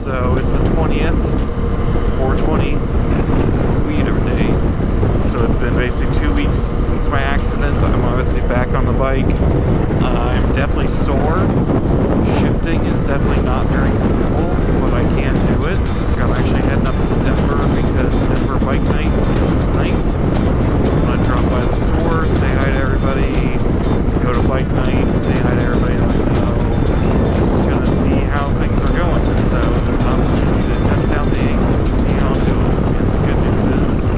So it's the 20th, 420, sweeter day. So it's been basically 2 weeks since my accident. I'm obviously back on the bike. I'm definitely sore. Shifting is definitely not very comfortable, but I can do it. I'm actually heading up to Denver because Denver Bike Night is tonight. So I'm going to drop by the store, say hi to everybody, go to Bike Night, say hi to everybody that I know. Just going to see how things are going. So there's an opportunity to test out the ankle and see how I'm doing. And the good news is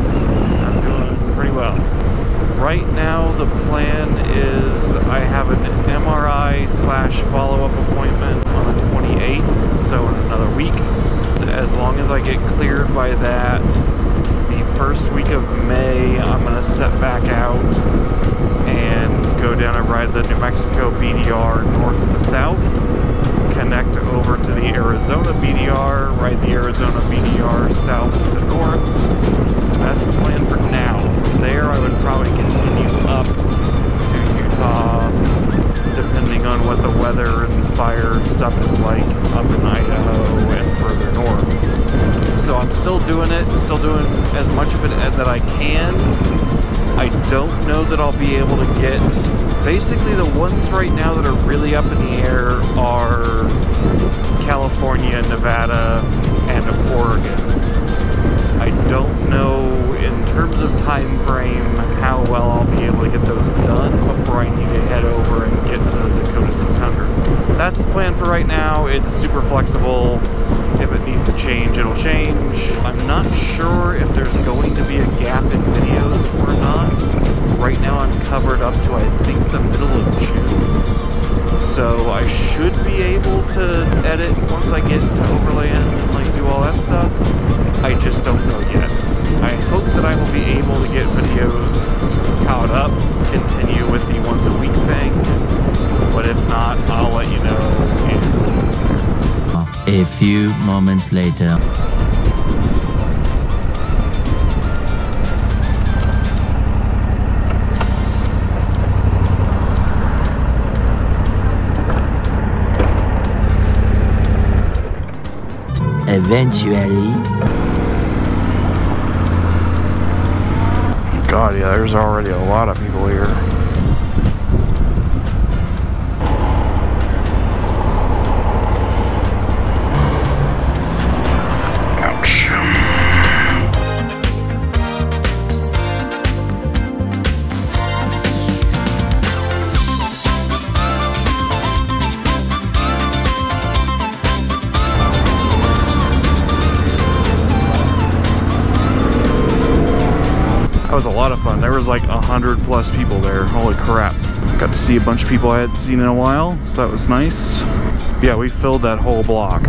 I'm doing pretty well. Right now the plan is I have an MRI / follow-up appointment on the 28th, so in another week. As long as I get cleared by that, the first week of May I'm going to set back out and go down and ride the New Mexico BDR north to south, connect over to the Arizona BDR, ride the Arizona BDR south to north. That's the plan for now. From there I would probably continue up to Utah, depending on what the weather and fire stuff is like up in Idaho and further north. So I'm still doing it, still doing as much of it that I can. I don't know that I'll be able to get, basically the ones right now that are really up in the air are California, Nevada, and Oregon. I don't know in terms of time frame how well I'll be able to get those done before I need to head over and get to the Dakota 600. That's the plan for right now. It's super flexible. If it needs to change, it'll change. I'm not sure if there's going to be a gap in videos or not. Right now I'm covered up to I think the middle of June. So I should be able to edit once I get to Overland and like do all that stuff. I just don't know yet. I hope that I will be able to get videos caught up, continue with the once a week thing, but if not, I'll let you know. A few moments later. Eventually. God, yeah, there's already a lot of people here. Ouch. That was a lot of fun. There was like 100+ people there. Holy crap. Got to see a bunch of people I hadn't seen in a while, so that was nice. Yeah, we filled that whole block.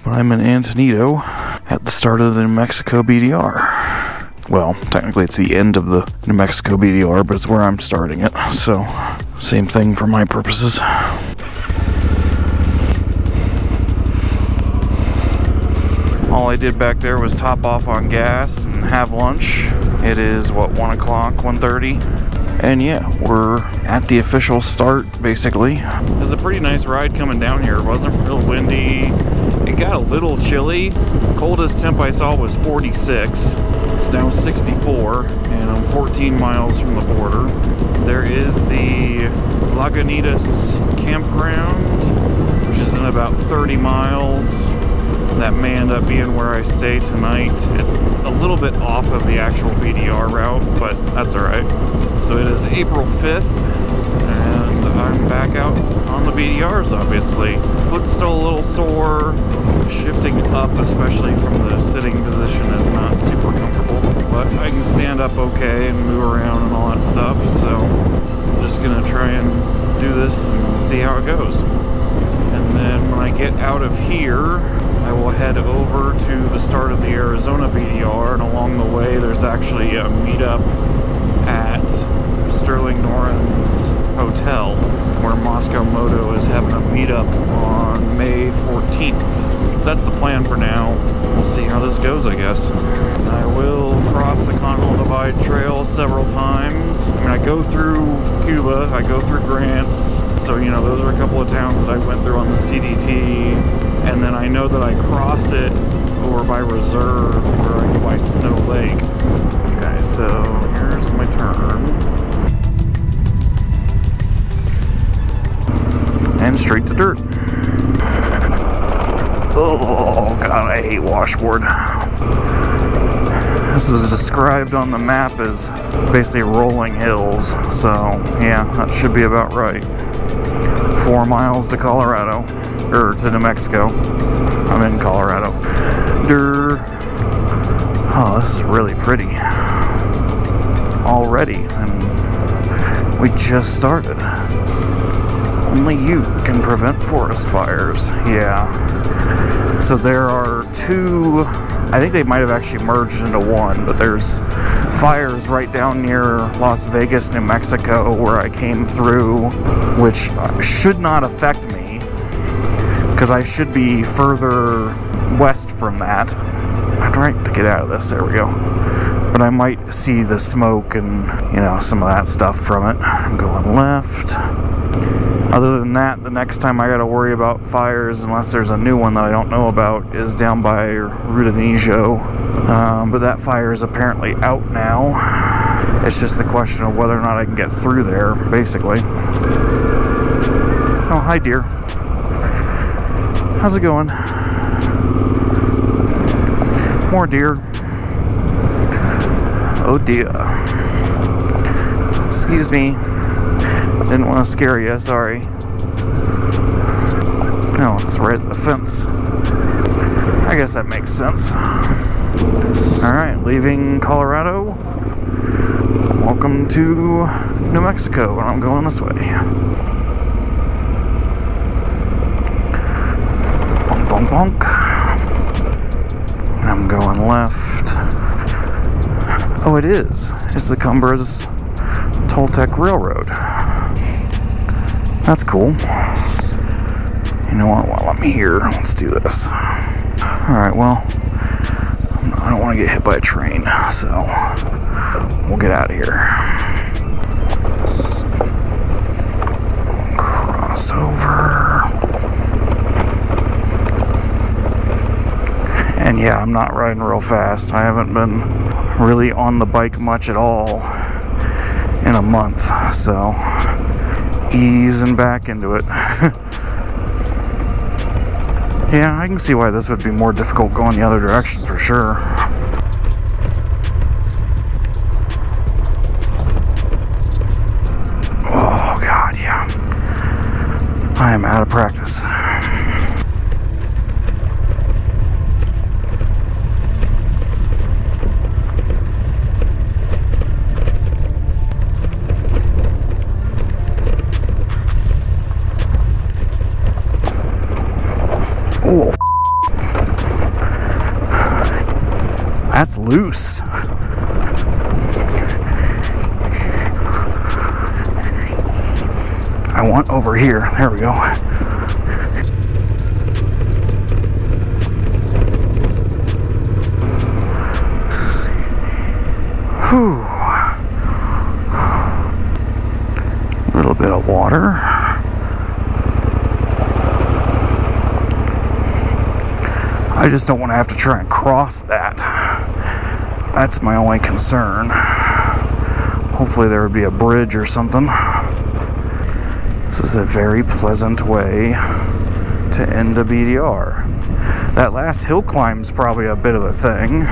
I'm in Antonito at the start of the New Mexico BDR. Well, technically it's the end of the New Mexico BDR, but it's where I'm starting it, so same thing for my purposes. All I did back there was top off on gas and have lunch. It is, what, 1 o'clock, 1:30? And yeah, we're at the official start, basically. It was a pretty nice ride coming down here. It wasn't real windy. It got a little chilly. Coldest temp I saw was 46. It's now 64, and I'm 14 miles from the border. There is the Lagunitas campground, which is in about 30 miles. That may end up being where I stay tonight. It's a little bit off of the actual BDR route, but that's alright. So it is April 5th, and I'm back out on the BDRs, obviously. Foot's still a little sore. Shifting up, especially from the sitting position, is not super comfortable. But I can stand up okay and move around and all that stuff, so and do this and see how it goes. And then when I get out of here, I will head over to the start of the Arizona BDR, and along the way there's actually a meetup at Sterling Noren's hotel where Moscow Moto is having a meetup on May 14th. That's the plan for now. We'll see how this goes, I guess. I will cross the Continental Divide Trail several times. I mean, I go through Cuba, I go through Grants, so you know, those are a couple of towns that I went through on the CDT, and then I know that I cross it over by Reserve where I go by Snow Lake. Okay, so here's my turn. And straight to dirt. Oh god, I hate washboard. This was described on the map as basically rolling hills, so yeah, that should be about right. 4 miles to Colorado, or to New Mexico. I'm in Colorado. Oh, this is really pretty. Already, and we just started. Only you can prevent forest fires. Yeah. So there are 2, I think they might have actually merged into one, but there's fires right down near Las Vegas, New Mexico, where I came through, which should not affect me, because I should be further west from that. I'd right to get out of this, there we go. But I might see the smoke and, you know, some of that stuff from it. I'm going left. Other than that, the next time I gotta worry about fires, unless there's a new one that I don't know about, is down by Rudenejo. But that fire is apparently out now. It's just the question of whether or not I can get through there, basically. Oh, hi dear. How's it going? More deer. Oh dear. Excuse me. Didn't want to scare you, sorry. Oh, it's right at the fence. I guess that makes sense. Alright, leaving Colorado. Welcome to New Mexico, and I'm going this way. Bonk, bonk, bonk. And I'm going left. Oh, it is. It's the Cumbres Toltec Railroad. That's cool. You know what? While I'm here, let's do this. Alright, well, I don't want to get hit by a train, so we'll get out of here. Cross over. And yeah, I'm not riding real fast. I haven't been really on the bike much at all in a month, so easing back into it. Yeah, I can see why this would be more difficult going the other direction for sure. Oh god, yeah. I am out of practice. Oh, that's loose. I want over here. There we go. Whew. A little bit of water. I just don't want to have to try and cross that. That's my only concern. Hopefully there would be a bridge or something. This is a very pleasant way to end a BDR. That last hill climb is probably a bit of a thing,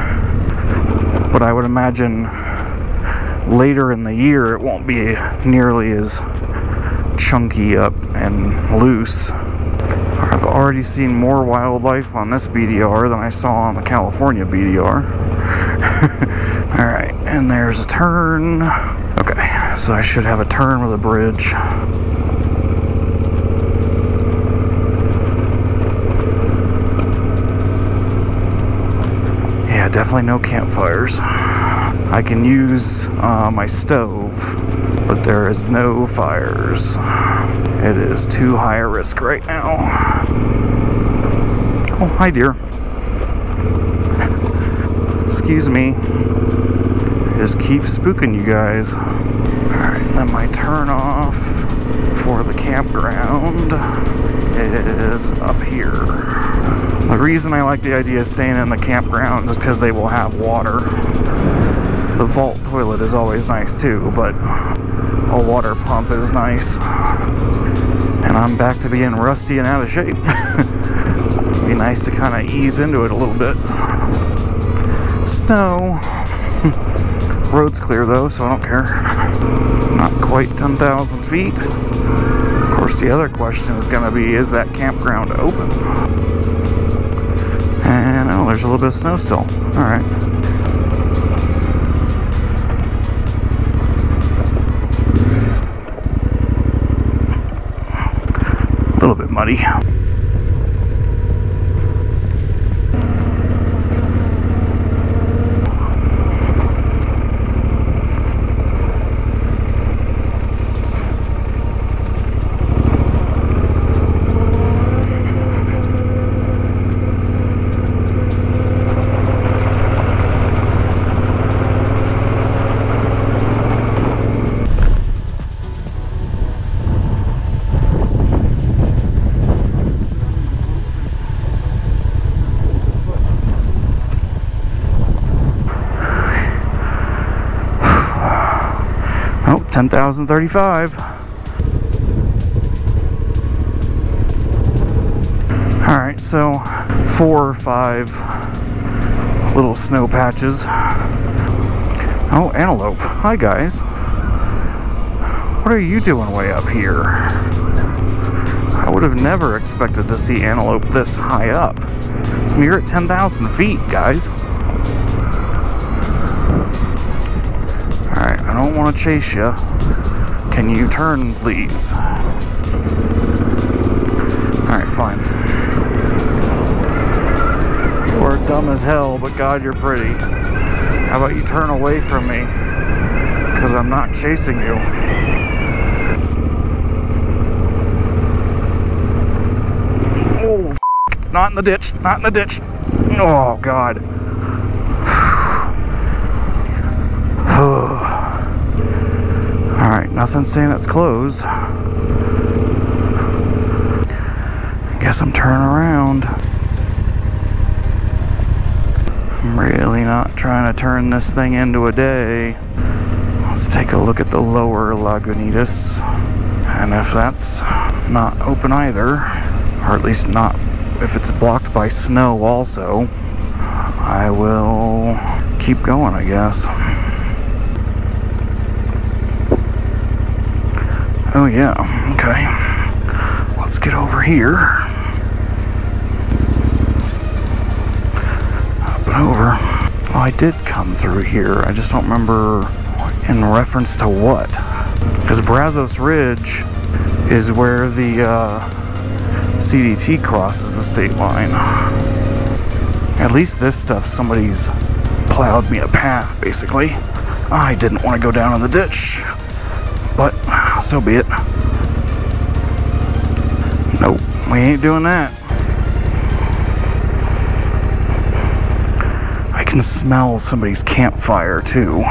but I would imagine later in the year it won't be nearly as chunky up and loose. I've already seen more wildlife on this BDR than I saw on the California BDR. Alright, and there's a turn. Okay, so I should have a turn with a bridge. definitely no campfires. I can use my stove, but there is no fires. It is too high a risk right now. Oh, hi dear. Excuse me. Just keep spooking you guys. Alright, then my turn off for the campground is up here. The reason I like the idea of staying in the campground is because they will have water. The vault toilet is always nice too, but a water pump is nice. And I'm back to being rusty and out of shape. It'd be nice to kind of ease into it a little bit. Snow. Road's clear though, so I don't care. Not quite 10,000 feet. Of course, the other question is going to be, is that campground open? And oh, there's a little bit of snow still. Alright. A little bit muddy. Oh, 10,035. Alright, so 4 or 5 little snow patches. Oh, antelope. Hi, guys. What are you doing way up here? I would have never expected to see antelope this high up. You're at 10,000 feet, guys. Alright, I don't want to chase you. Can you turn, please? Alright, fine. You are dumb as hell, but God, you're pretty. How about you turn away from me? Because I'm not chasing you. Oh, not in the ditch, not in the ditch. Oh, God. Alright, nothing saying it's closed. Guess I'm turning around. I'm really not trying to turn this thing into a day. Let's take a look at the lower Lagunitas. And if that's not open either, or at least not if it's blocked by snow also, I will keep going, I guess. Oh yeah, okay. Let's get over here. Up and over. Well, I did come through here. I just don't remember in reference to what. Because Brazos Ridge is where the CDT crosses the state line. At least this stuff, somebody's plowed me a path, basically. I didn't want to go down in the ditch. But so be it. Nope, we ain't doing that. I can smell somebody's campfire too.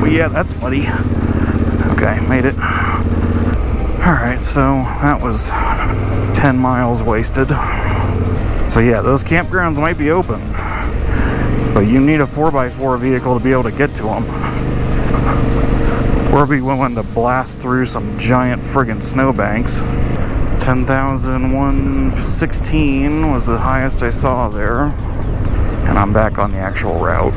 Yeah, that's muddy. Okay, made it. Alright, so that was 10 miles wasted. So yeah, those campgrounds might be open, but you need a 4x4 vehicle to be able to get to them. Or be willing to blast through some giant friggin' snowbanks. 10,116 was the highest I saw there. And I'm back on the actual route.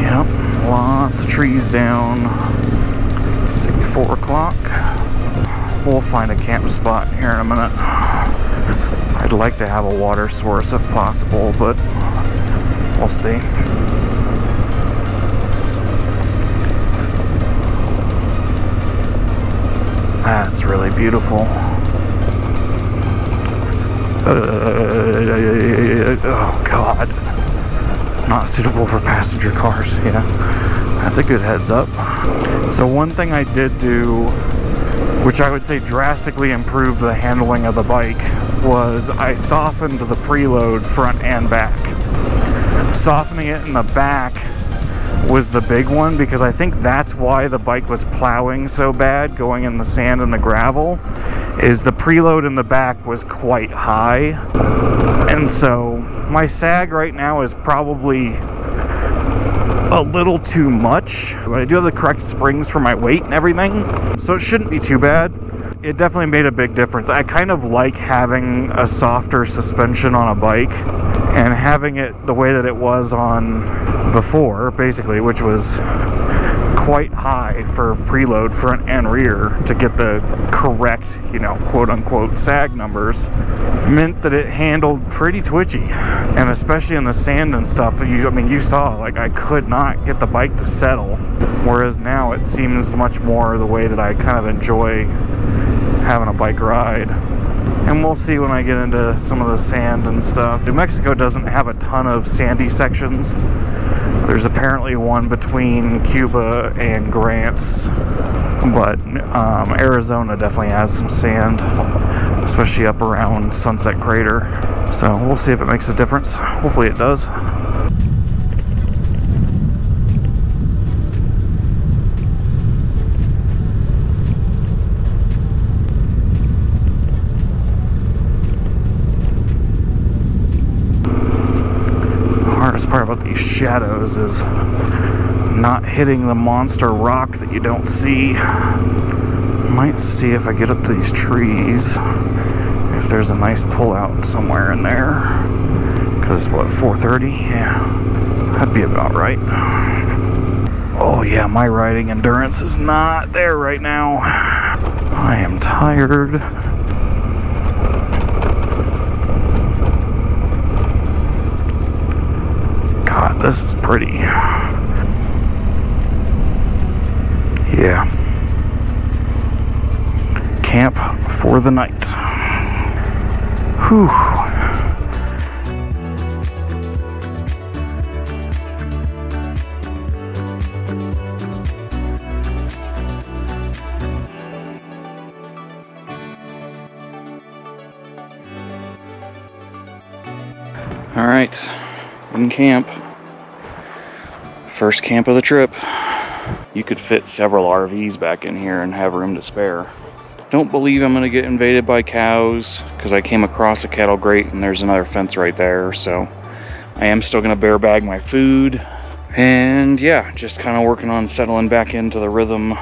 Yep, lots of trees down. Let's see, 4 o'clock. We'll find a camp spot here in a minute. I'd like to have a water source if possible, but we'll see. That's really beautiful. Oh God. Not suitable for passenger cars, yeah. That's a good heads up. So one thing I did do, which I would say drastically improved the handling of the bike, was I softened the preload front and back. Softening it in the back was the big one, because I think that's why the bike was plowing so bad going in the sand and the gravel, is the preload in the back was quite high. And so my sag right now is probably a little too much, but I do have the correct springs for my weight and everything, so it shouldn't be too bad. It definitely made a big difference. I kind of like having a softer suspension on a bike, and having it the way that it was on before, basically, which was quite high for preload front and rear to get the correct, you know, quote-unquote sag numbers, meant that it handled pretty twitchy. And especially in the sand and stuff, I mean, you saw, like, I could not get the bike to settle, whereas now it seems much more the way that I kind of enjoy having a bike ride. And we'll see when I get into some of the sand and stuff. New Mexico doesn't have a ton of sandy sections. There's apparently one between Cuba and Grants, but Arizona definitely has some sand, especially up around Sunset Crater. So we'll see if it makes a difference. Hopefully it does. Hardest part about these shadows is not hitting the monster rock that you don't see. Might see if I get up to these trees if there's a nice pullout somewhere in there, because what, 4:30? Yeah, that'd be about right. Oh yeah, my riding endurance is not there right now. I am tired. God, this is pretty. Yeah. Camp for the night. Whew. All right, in camp. First camp of the trip. You could fit several RVs back in here and have room to spare. Don't believe I'm gonna get invaded by cows, because I came across a cattle grate and there's another fence right there, so I am still gonna bear bag my food. And yeah, just kind of working on settling back into the rhythm.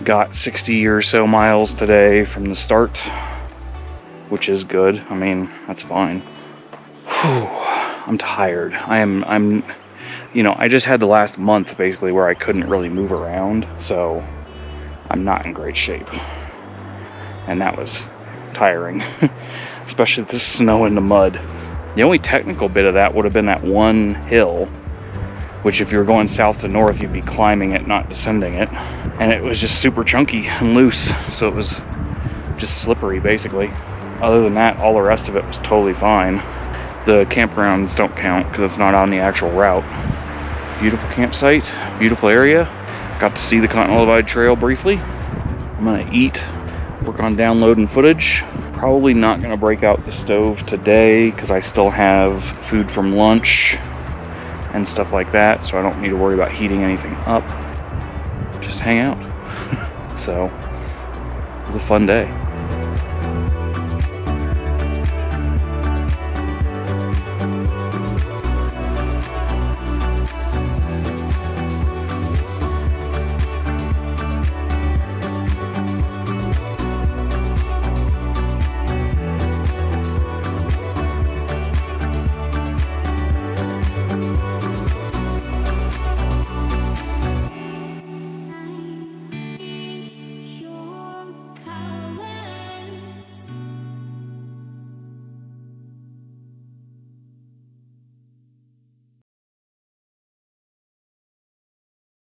Got 60 or so miles today from the start, which is good. I mean, that's fine. Whew, I'm tired. I'm you know, I just had the last month basically where I couldn't really move around, so I'm not in great shape. And that was tiring, especially the snow and the mud. The only technical bit of that would have been that one hill, which if you were going south to north, you'd be climbing it, not descending it. And it was just super chunky and loose, so it was just slippery basically. Other than that, all the rest of it was totally fine. The campgrounds don't count because it's not on the actual route. Beautiful campsite, beautiful area. Got to see the Continental Divide Trail briefly. I'm gonna eat, work on downloading footage. Probably not gonna break out the stove today because I still have food from lunch and stuff like that, so I don't need to worry about heating anything up. Just hang out. So, it was a fun day.